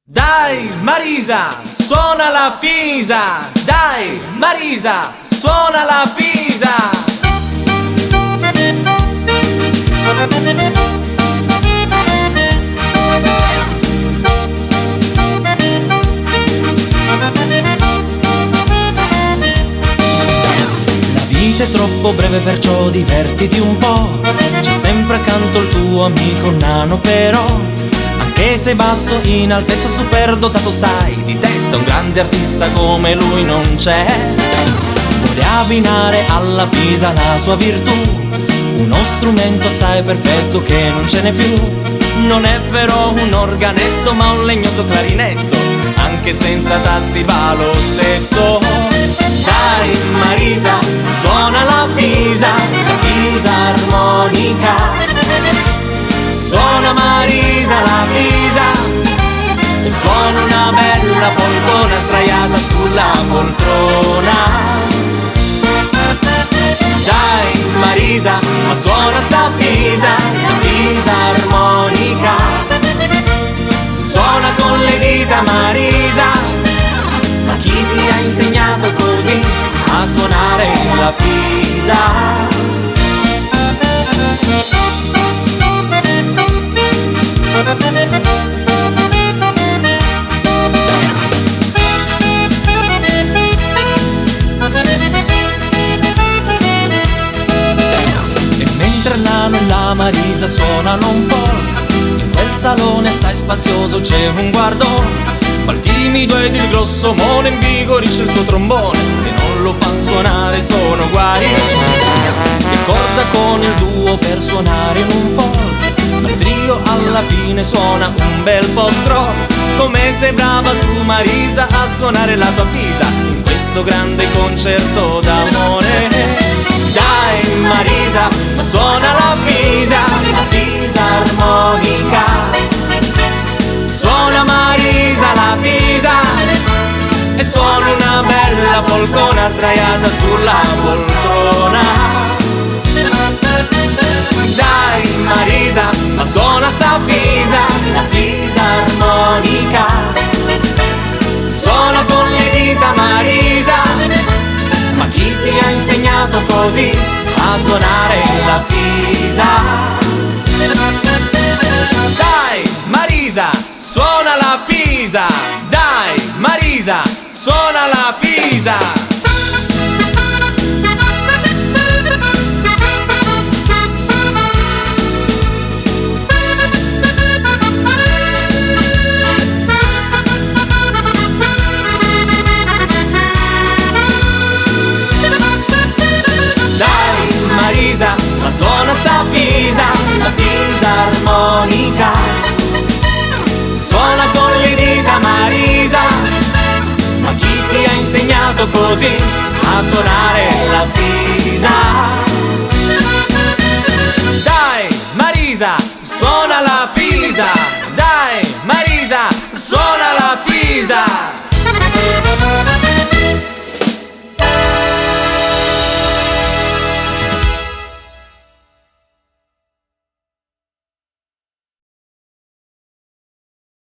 Dai Marisa, suona la fisa. Dai Marisa, suona la fisa. La vita è troppo breve, perciò divertiti un po'. C'è sempre accanto il tuo amico nano, però anche se basso in altezza superdotato, sai, di testa un grande artista come lui non c'è. Vuole abbinare alla Pisa la sua virtù, uno strumento assai perfetto che non ce n'è più. Non è però un organetto ma un legnoso clarinetto, anche senza tasti va lo stesso. Dai Marisa, suona la Pisa, la Pisa armonica. Suona Marisa la Pisa e suona una bella poltrona sdraiata sulla poltrona. Dai Marisa, ma suona sta Pisa, la Pisa armonica. Suona con le dita Marisa, ma chi ti ha insegnato così a suonare la Pisa? E mentre il nano e la Marisa suonano un po', in quel salone assai spazioso c'è un guardone. Ma il timido ed il grossomone invigorisce il suo trombone, se non lo fan suonare sono guai. Si accorda con il duo per suonare in un folk, ma il trio alla fine suona un bel po' strong. Come sei brava tu Marisa a suonare la tua Pisa in questo grande concerto d'amore. Dai Marisa, ma suona la Pisa armonica. Suona Marisa la Pisa e suona una bella polcona sdraiata sulla poltrona. Dai Marisa, ma suona sta Pisa, la Pisa armonica. Suona con le dita Marisa, ma chi ti ha insegnato così a suonare la Pisa? Dai Marisa, suona la Pisa. Dai Marisa, suona la Pisa. Marisa, ma suona sta Pisa, la Pisa armonica. Suona con le dita Marisa, ma chi ti ha insegnato così a suonare la Pisa? Dai Marisa, suona la Pisa. Dai Marisa, suona la Pisa.